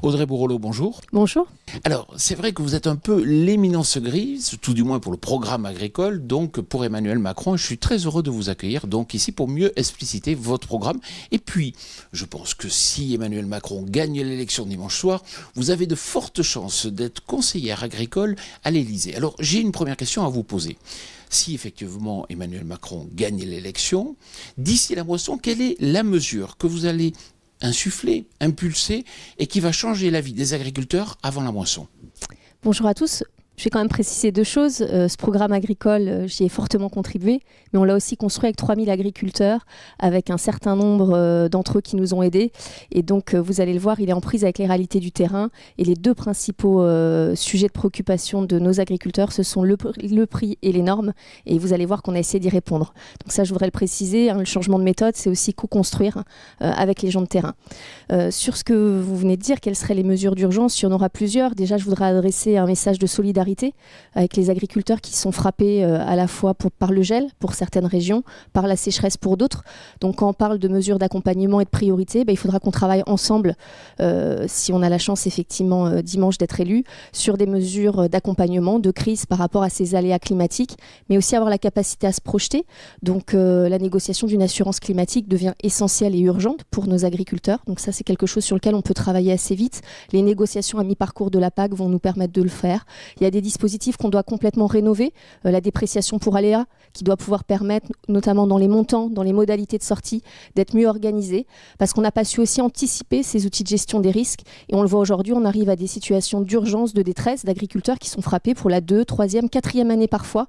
Audrey Bourrelot, bonjour. Bonjour. Alors, c'est vrai que vous êtes un peu l'éminence grise, tout du moins pour le programme agricole, donc pour Emmanuel Macron. Je suis très heureux de vous accueillir donc ici pour mieux expliciter votre programme. Et puis, je pense que si Emmanuel Macron gagne l'élection dimanche soir, vous avez de fortes chances d'être conseillère agricole à l'Élysée. Alors, j'ai une première question à vous poser. Si effectivement Emmanuel Macron gagne l'élection, d'ici la moisson, quelle est la mesure que vous allez insuffler, impulser et qui va changer la vie des agriculteurs avant la moisson? Bonjour à tous. Je vais quand même préciser deux choses. Ce programme agricole, j'y ai fortement contribué, mais on l'a aussi construit avec 3000 agriculteurs, avec un certain nombre d'entre eux qui nous ont aidés. Et donc, vous allez le voir, il est en prise avec les réalités du terrain. Et les deux principaux sujets de préoccupation de nos agriculteurs, ce sont le prix et les normes. Et vous allez voir qu'on a essayé d'y répondre. Donc ça, je voudrais le préciser. Le changement de méthode, c'est aussi co-construire avec les gens de terrain. Sur ce que vous venez de dire, quelles seraient les mesures d'urgence? Il y en aura plusieurs. Déjà, je voudrais adresser un message de solidarité avec les agriculteurs qui sont frappés à la fois par le gel pour certaines régions, par la sécheresse pour d'autres. Donc quand on parle de mesures d'accompagnement et de priorité, il faudra qu'on travaille ensemble, si on a la chance effectivement dimanche d'être élu, sur des mesures d'accompagnement, de crise par rapport à ces aléas climatiques, mais aussi avoir la capacité à se projeter. Donc la négociation d'une assurance climatique devient essentielle et urgente pour nos agriculteurs. Donc ça, c'est quelque chose sur lequel on peut travailler assez vite. Les négociations à mi-parcours de la PAC vont nous permettre de le faire. Il y a des dispositifs qu'on doit complètement rénover, la dépréciation pour aléas, qui doit pouvoir permettre, notamment dans les montants, dans les modalités de sortie, d'être mieux organisés, parce qu'on n'a pas su aussi anticiper ces outils de gestion des risques. Et on le voit aujourd'hui, on arrive à des situations d'urgence, de détresse d'agriculteurs qui sont frappés pour la 2e, 3e, 4e année parfois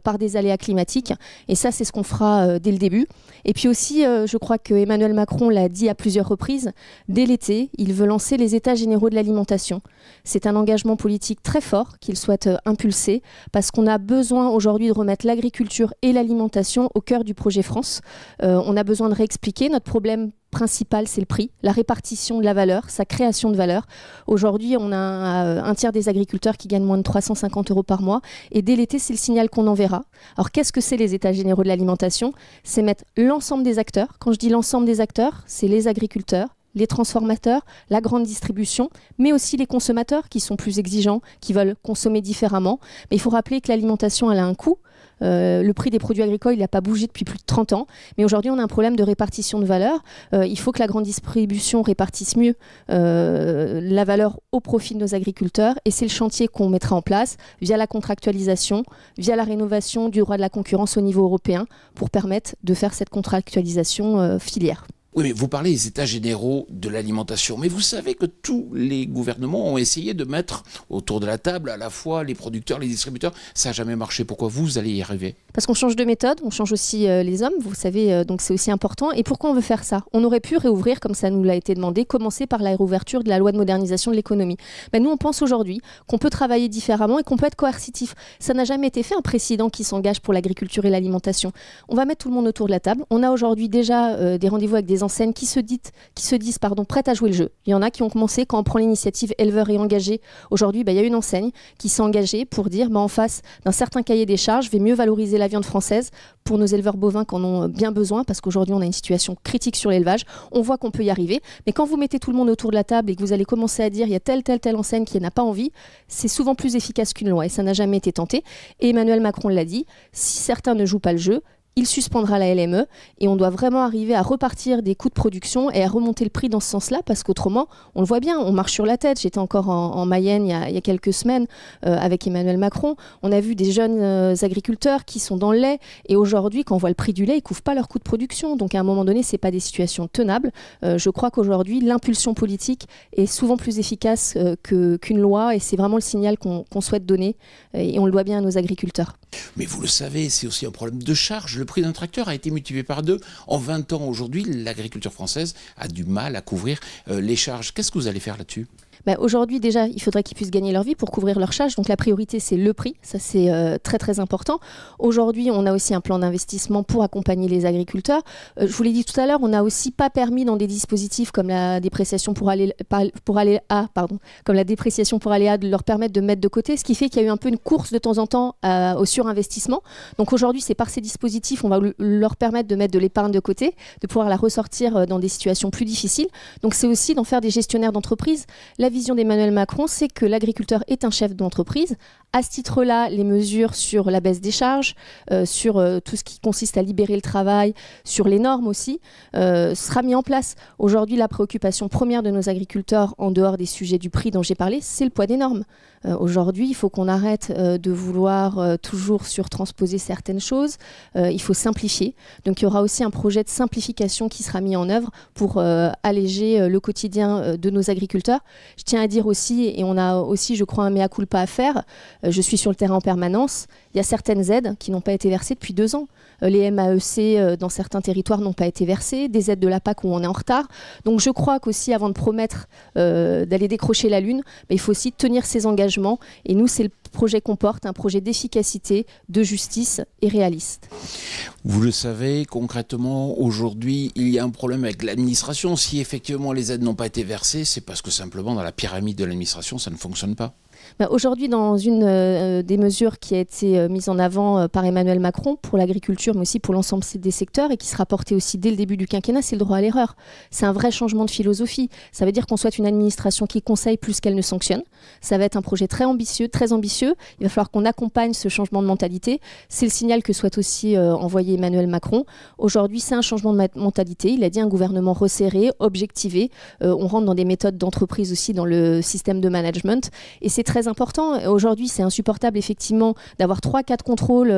par des aléas climatiques. Et ça, c'est ce qu'on fera dès le début. Et puis aussi, je crois que Emmanuel Macron l'a dit à plusieurs reprises, dès l'été, il veut lancer les États généraux de l'alimentation. C'est un engagement politique très fort qu'il souhaite impulser, parce qu'on a besoin aujourd'hui de remettre l'agriculture et l'alimentation au cœur du projet France. On a besoin de réexpliquer notre problème principal, c'est le prix, la répartition de la valeur, sa création de valeur. Aujourd'hui, on a un tiers des agriculteurs qui gagnent moins de 350 € par mois, et dès l'été, c'est le signal qu'on enverra. Alors, qu'est-ce que c'est les États généraux de l'alimentation? C'est mettre l'ensemble des acteurs. Quand je dis l'ensemble des acteurs, c'est les agriculteurs, les transformateurs, la grande distribution, mais aussi les consommateurs qui sont plus exigeants, qui veulent consommer différemment. Mais il faut rappeler que l'alimentation, elle a un coût. Le prix des produits agricoles, il n'a pas bougé depuis plus de 30 ans. Mais aujourd'hui, on a un problème de répartition de valeur. Il faut que la grande distribution répartisse mieux la valeur au profit de nos agriculteurs. Et c'est le chantier qu'on mettra en place via la contractualisation, via la rénovation du droit de la concurrence au niveau européen pour permettre de faire cette contractualisation filière. Oui, mais vous parlez des états généraux de l'alimentation, mais vous savez que tous les gouvernements ont essayé de mettre autour de la table à la fois les producteurs, les distributeurs. Ça n'a jamais marché. Pourquoi vous allez y arriver? Parce qu'on change de méthode, on change aussi les hommes, vous savez, donc c'est aussi important. Et pourquoi on veut faire ça? On aurait pu réouvrir, comme ça nous l'a été demandé, commencer par la réouverture de la loi de modernisation de l'économie. Nous, on pense aujourd'hui qu'on peut travailler différemment et qu'on peut être coercitif. Ça n'a jamais été fait, un président qui s'engage pour l'agriculture et l'alimentation. On va mettre tout le monde autour de la table. On a aujourd'hui déjà des rendez-vous avec des enseignes qui se disent prêtes à jouer le jeu. Il y en a qui ont commencé quand on prend l'initiative éleveurs et engagés. Aujourd'hui, il y a une enseigne qui s'est engagée pour dire en face d'un certain cahier des charges, je vais mieux valoriser la viande française pour nos éleveurs bovins qui en ont bien besoin, parce qu'aujourd'hui on a une situation critique sur l'élevage. On voit qu'on peut y arriver, mais quand vous mettez tout le monde autour de la table et que vous allez commencer à dire il y a telle enseigne qui n'a pas envie, c'est souvent plus efficace qu'une loi, et ça n'a jamais été tenté. Et Emmanuel Macron l'a dit, si certains ne jouent pas le jeu, il suspendra la LME, et on doit vraiment arriver à repartir des coûts de production et à remonter le prix dans ce sens-là, parce qu'autrement, on le voit bien, on marche sur la tête. J'étais encore en Mayenne il y a quelques semaines avec Emmanuel Macron. On a vu des jeunes agriculteurs qui sont dans le lait, et aujourd'hui, quand on voit le prix du lait, ils ne couvrent pas leurs coûts de production. Donc à un moment donné, ce n'est pas des situations tenables. Je crois qu'aujourd'hui, l'impulsion politique est souvent plus efficace qu'une loi, et c'est vraiment le signal qu'on souhaite donner, et on le doit bien à nos agriculteurs. Mais vous le savez, c'est aussi un problème de charge. Le prix d'un tracteur a été multiplié par 2. En 20 ans aujourd'hui, l'agriculture française a du mal à couvrir les charges. Qu'est-ce que vous allez faire là-dessus ? Aujourd'hui, déjà, il faudrait qu'ils puissent gagner leur vie pour couvrir leurs charges. Donc la priorité, c'est le prix. Ça, c'est très, très important. Aujourd'hui, on a aussi un plan d'investissement pour accompagner les agriculteurs. Je vous l'ai dit tout à l'heure, on n'a aussi pas permis dans des dispositifs comme la dépréciation pour aléa, de leur permettre de mettre de côté, ce qui fait qu'il y a eu un peu une course de temps en temps au surinvestissement. Donc aujourd'hui, c'est par ces dispositifs, on va leur permettre de mettre de l'épargne de côté, de pouvoir la ressortir dans des situations plus difficiles. Donc c'est aussi d'en faire des gestionnaires d'entreprise. La vision d'Emmanuel Macron, c'est que l'agriculteur est un chef d'entreprise. À ce titre-là, les mesures sur la baisse des charges, sur tout ce qui consiste à libérer le travail, sur les normes aussi, sera mis en place. Aujourd'hui, la préoccupation première de nos agriculteurs, en dehors des sujets du prix dont j'ai parlé, c'est le poids des normes. Aujourd'hui, il faut qu'on arrête de vouloir toujours surtransposer certaines choses. Il faut simplifier. Donc, il y aura aussi un projet de simplification qui sera mis en œuvre pour alléger le quotidien de nos agriculteurs. Je tiens à dire aussi, et on a aussi, je crois, un mea culpa à faire, je suis sur le terrain en permanence, il y a certaines aides qui n'ont pas été versées depuis 2 ans. Les MAEC dans certains territoires n'ont pas été versées, des aides de la PAC où on est en retard. Donc je crois qu'aussi, avant de promettre d'aller décrocher la Lune, il faut aussi tenir ses engagements. Et nous, c'est le projet qu'on porte, un projet d'efficacité, de justice et réaliste. Vous le savez, concrètement, aujourd'hui, il y a un problème avec l'administration. Si effectivement les aides n'ont pas été versées, c'est parce que simplement dans la pyramide de l'administration, ça ne fonctionne pas. Aujourd'hui, dans une des mesures qui a été mise en avant par Emmanuel Macron pour l'agriculture, mais aussi pour l'ensemble des secteurs, et qui sera portée aussi dès le début du quinquennat, c'est le droit à l'erreur. C'est un vrai changement de philosophie. Ça veut dire qu'on souhaite une administration qui conseille plus qu'elle ne sanctionne. Ça va être un projet très ambitieux, très ambitieux. Il va falloir qu'on accompagne ce changement de mentalité. C'est le signal que souhaite aussi envoyer Emmanuel Macron. Aujourd'hui, c'est un changement de mentalité. Il a dit un gouvernement resserré, objectivé. On rentre dans des méthodes d'entreprise aussi dans le système de management. Et c'est très important. Aujourd'hui, c'est insupportable effectivement d'avoir 3-4 contrôles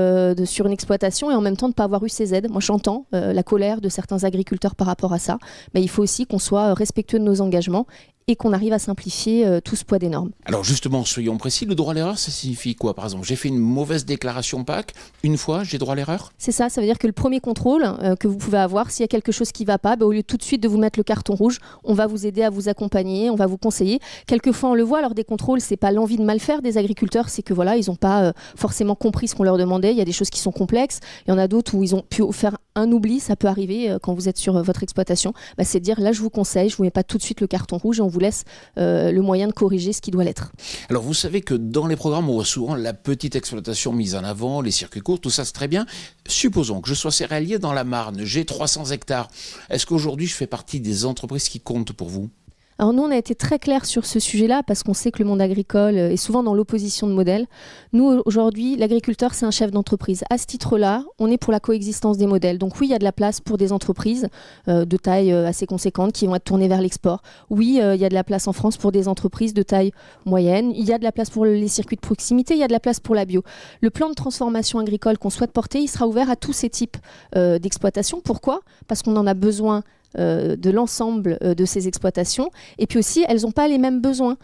sur une exploitation et en même temps de ne pas avoir eu ces aides. Moi, j'entends la colère de certains agriculteurs par rapport à ça. Mais il faut aussi qu'on soit respectueux de nos engagements et qu'on arrive à simplifier tout ce poids des normes. Alors justement, soyons précis, le droit à l'erreur, ça signifie quoi? Par exemple, j'ai fait une mauvaise déclaration PAC, une fois, j'ai droit à l'erreur? C'est ça, ça veut dire que le premier contrôle que vous pouvez avoir, s'il y a quelque chose qui ne va pas, au lieu tout de suite de vous mettre le carton rouge, on va vous aider à vous accompagner, on va vous conseiller. Quelquefois, on le voit lors des contrôles, c'est pas l'envie de mal faire des agriculteurs, c'est que voilà, ils n'ont pas forcément compris ce qu'on leur demandait. Il y a des choses qui sont complexes, il y en a d'autres où ils ont pu faire un oubli, ça peut arriver quand vous êtes sur votre exploitation. C'est de dire, là je vous conseille, je ne vous mets pas tout de suite le carton rouge et on vous laisse le moyen de corriger ce qui doit l'être. Alors vous savez que dans les programmes, on voit souvent la petite exploitation mise en avant, les circuits courts, tout ça c'est très bien. Supposons que je sois céréalier dans la Marne, j'ai 300 hectares. Est-ce qu'aujourd'hui je fais partie des entreprises qui comptent pour vous ? Alors nous, on a été très clairs sur ce sujet-là parce qu'on sait que le monde agricole est souvent dans l'opposition de modèles. Nous, aujourd'hui, l'agriculteur, c'est un chef d'entreprise. À ce titre-là, on est pour la coexistence des modèles. Donc oui, il y a de la place pour des entreprises de taille assez conséquente qui vont être tournées vers l'export. Oui, il y a de la place en France pour des entreprises de taille moyenne. Il y a de la place pour les circuits de proximité. Il y a de la place pour la bio. Le plan de transformation agricole qu'on souhaite porter, il sera ouvert à tous ces types d'exploitations. Pourquoi ? Parce qu'on en a besoin de l'ensemble de ces exploitations et puis aussi elles n'ont pas les mêmes besoins.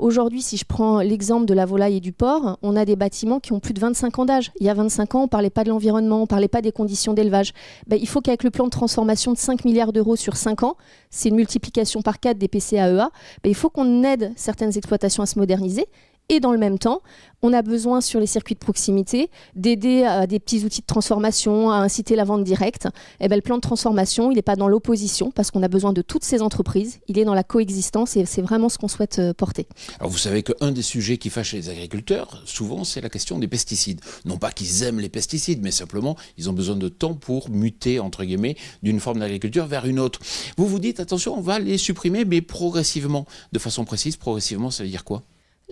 Aujourd'hui, si je prends l'exemple de la volaille et du porc, on a des bâtiments qui ont plus de 25 ans d'âge. Il y a 25 ans, on ne parlait pas de l'environnement, on ne parlait pas des conditions d'élevage. Il faut qu'avec le plan de transformation de 5 milliards d'euros sur 5 ans, c'est une multiplication par 4 des PCAEA, il faut qu'on aide certaines exploitations à se moderniser. Et dans le même temps, on a besoin sur les circuits de proximité d'aider à des petits outils de transformation, à inciter la vente directe. Le plan de transformation, il n'est pas dans l'opposition parce qu'on a besoin de toutes ces entreprises. Il est dans la coexistence et c'est vraiment ce qu'on souhaite porter. Alors vous savez qu'un des sujets qui fâche les agriculteurs, souvent, c'est la question des pesticides. Non pas qu'ils aiment les pesticides, mais simplement, ils ont besoin de temps pour muter, entre guillemets, d'une forme d'agriculture vers une autre. Vous vous dites, attention, on va les supprimer, mais progressivement. De façon précise, progressivement, ça veut dire quoi ?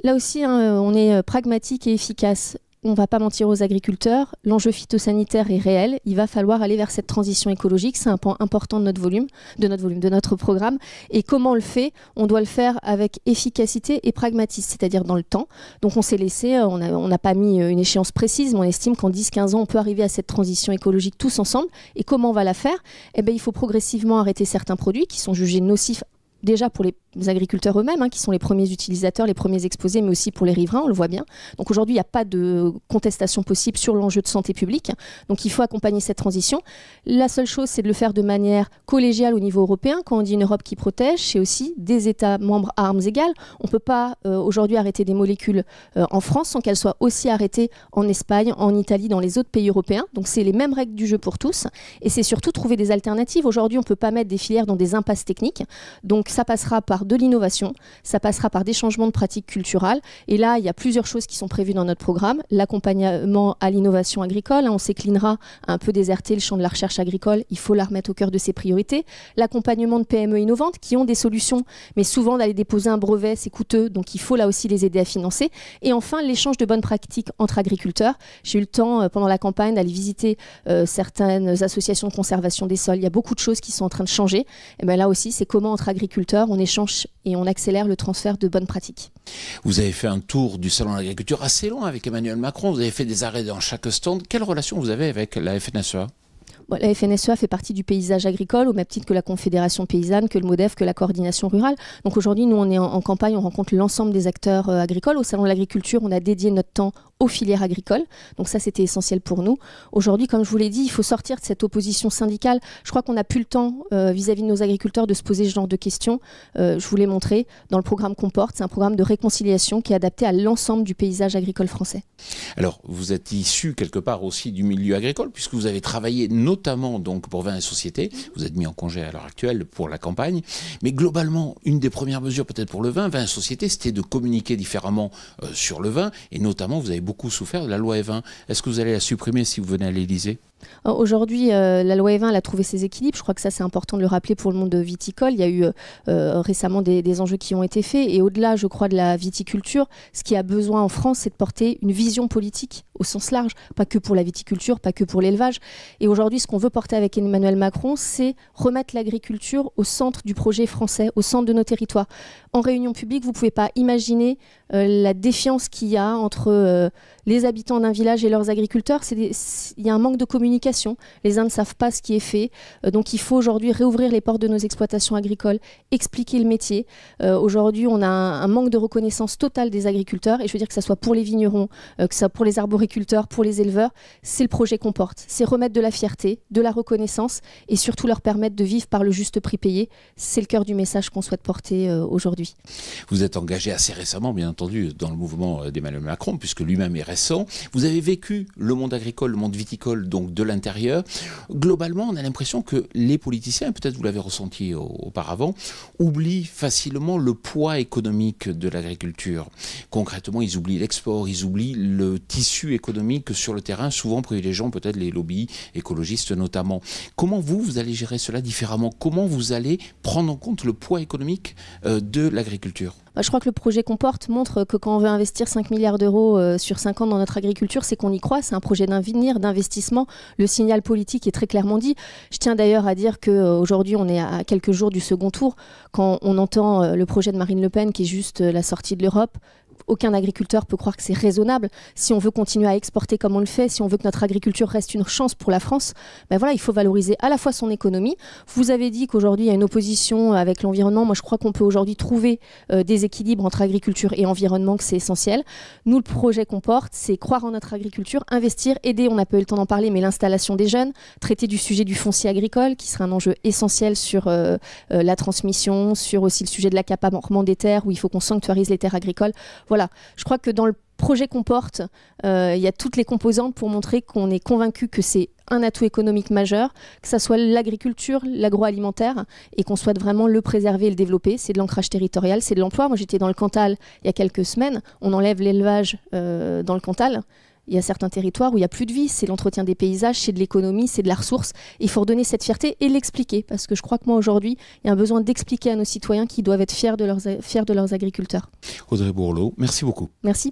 Là aussi, on est pragmatique et efficace. On ne va pas mentir aux agriculteurs. L'enjeu phytosanitaire est réel. Il va falloir aller vers cette transition écologique. C'est un point important de notre programme. Et comment on le fait ? On doit le faire avec efficacité et pragmatisme, c'est-à-dire dans le temps. Donc on s'est laissé, on n'a pas mis une échéance précise, mais on estime qu'en 10-15 ans, on peut arriver à cette transition écologique tous ensemble. Et comment on va la faire ? Il faut progressivement arrêter certains produits qui sont jugés nocifs déjà pour les agriculteurs eux-mêmes, qui sont les premiers utilisateurs, les premiers exposés, mais aussi pour les riverains, on le voit bien. Donc aujourd'hui, il n'y a pas de contestation possible sur l'enjeu de santé publique. Donc il faut accompagner cette transition. La seule chose, c'est de le faire de manière collégiale au niveau européen. Quand on dit une Europe qui protège, c'est aussi des États membres à armes égales. On ne peut pas aujourd'hui arrêter des molécules en France sans qu'elles soient aussi arrêtées en Espagne, en Italie, dans les autres pays européens. Donc c'est les mêmes règles du jeu pour tous. Et c'est surtout trouver des alternatives. Aujourd'hui, on ne peut pas mettre des filières dans des impasses techniques. Donc ça passera par de l'innovation, ça passera par des changements de pratiques culturelles. Et là, il y a plusieurs choses qui sont prévues dans notre programme. L'accompagnement à l'innovation agricole, on s'éclinera à un peu déserter le champ de la recherche agricole, il faut la remettre au cœur de ses priorités. L'accompagnement de PME innovantes qui ont des solutions, mais souvent d'aller déposer un brevet, c'est coûteux, donc il faut là aussi les aider à financer. Et enfin, l'échange de bonnes pratiques entre agriculteurs. J'ai eu le temps pendant la campagne d'aller visiter certaines associations de conservation des sols. Il y a beaucoup de choses qui sont en train de changer. Et bien là aussi, c'est comment entre agriculteurs, on échange et on accélère le transfert de bonnes pratiques. Vous avez fait un tour du salon de l'agriculture assez long avec Emmanuel Macron. Vous avez fait des arrêts dans chaque stand. Quelle relation vous avez avec la FNSEA ? La FNSEA fait partie du paysage agricole, au même titre que la Confédération paysanne, que le MODEF, que la coordination rurale. Donc aujourd'hui, nous, on est en campagne, on rencontre l'ensemble des acteurs agricoles. Au Salon de l'agriculture, on a dédié notre temps aux filières agricoles. Donc ça, c'était essentiel pour nous. Aujourd'hui, comme je vous l'ai dit, il faut sortir de cette opposition syndicale. Je crois qu'on n'a plus le temps vis-à-vis de nos agriculteurs de se poser ce genre de questions. Je vous l'ai montré dans le programme qu'on porte. C'est un programme de réconciliation qui est adapté à l'ensemble du paysage agricole français. Alors, vous êtes issu quelque part aussi du milieu agricole, puisque vous avez travaillé notamment donc, pour Vins et Sociétés. Vous êtes mis en congé à l'heure actuelle pour la campagne. Mais globalement, une des premières mesures peut-être pour le vin, Vins et Sociétés, c'était de communiquer différemment sur le vin. Et notamment, vous avez beaucoup souffert de la loi E20. Est-ce que vous allez la supprimer si vous venez à l'Élysée ? Aujourd'hui, la loi E20 elle a trouvé ses équilibres. Je crois que ça, c'est important de le rappeler pour le monde viticole. Il y a eu récemment des enjeux qui ont été faits. Et au-delà, je crois, de la viticulture, ce qui a besoin en France, c'est de porter une vision politique au sens large. Pas que pour la viticulture, pas que pour l'élevage. Et aujourd'hui, ce qu'on veut porter avec Emmanuel Macron, c'est remettre l'agriculture au centre du projet français, au centre de nos territoires. En réunion publique, vous ne pouvez pas imaginer la défiance qu'il y a entre les habitants d'un village et leurs agriculteurs. Il y a un manque de communication. Les uns ne savent pas ce qui est fait. Donc il faut aujourd'hui réouvrir les portes de nos exploitations agricoles, expliquer le métier. Aujourd'hui, on a un manque de reconnaissance totale des agriculteurs. Et je veux dire que ce soit pour les vignerons, que ce soit pour les arboriculteurs, pour les éleveurs, c'est le projet qu'on porte. C'est remettre de la fierté, de la reconnaissance et surtout leur permettre de vivre par le juste prix payé. C'est le cœur du message qu'on souhaite porter aujourd'hui. Vous êtes engagé assez récemment, bien entendu, dans le mouvement d'Emmanuel Macron, puisque lui-même est récent. Vous avez vécu le monde agricole, le monde viticole, donc de l'intérieur. Globalement, on a l'impression que les politiciens, peut-être vous l'avez ressenti auparavant, oublient facilement le poids économique de l'agriculture. Concrètement, ils oublient l'export, ils oublient le tissu économique sur le terrain, souvent privilégiant peut-être les lobbies écologistes notamment. Comment vous allez gérer cela différemment ? Comment vous allez prendre en compte le poids économique de l'agriculture ? Je crois que le projet qu'on porte montre que quand on veut investir 5 milliards d'euros sur 5 ans dans notre agriculture, c'est qu'on y croit, c'est un projet d'avenir, d'investissement. Le signal politique est très clairement dit. Je tiens d'ailleurs à dire qu'aujourd'hui, on est à quelques jours du second tour. Quand on entend le projet de Marine Le Pen, qui est juste la sortie de l'Europe, aucun agriculteur peut croire que c'est raisonnable. Si on veut continuer à exporter comme on le fait, si on veut que notre agriculture reste une chance pour la France, ben voilà, il faut valoriser à la fois son économie. Vous avez dit qu'aujourd'hui, il y a une opposition avec l'environnement. Moi, je crois qu'on peut aujourd'hui trouver des équilibres entre agriculture et environnement, que c'est essentiel. Nous, le projet qu'on porte, c'est croire en notre agriculture, investir, aider, on n'a pas eu le temps d'en parler, mais l'installation des jeunes, traiter du sujet du foncier agricole, qui sera un enjeu essentiel sur la transmission, sur aussi le sujet de l'accaparement des terres, où il faut qu'on sanctuarise les terres agricoles. Voilà, je crois que dans le projet qu'on porte, il y a toutes les composantes pour montrer qu'on est convaincu que c'est un atout économique majeur, que ça soit l'agriculture, l'agroalimentaire, et qu'on souhaite vraiment le préserver et le développer. C'est de l'ancrage territorial, c'est de l'emploi. Moi, j'étais dans le Cantal il y a quelques semaines. On enlève l'élevage dans le Cantal. Il y a certains territoires où il n'y a plus de vie, c'est l'entretien des paysages, c'est de l'économie, c'est de la ressource. Il faut redonner cette fierté et l'expliquer, parce que je crois que moi aujourd'hui, il y a un besoin d'expliquer à nos citoyens qu'ils doivent être fiers de leurs agriculteurs. Audrey Bourlot, merci beaucoup. Merci.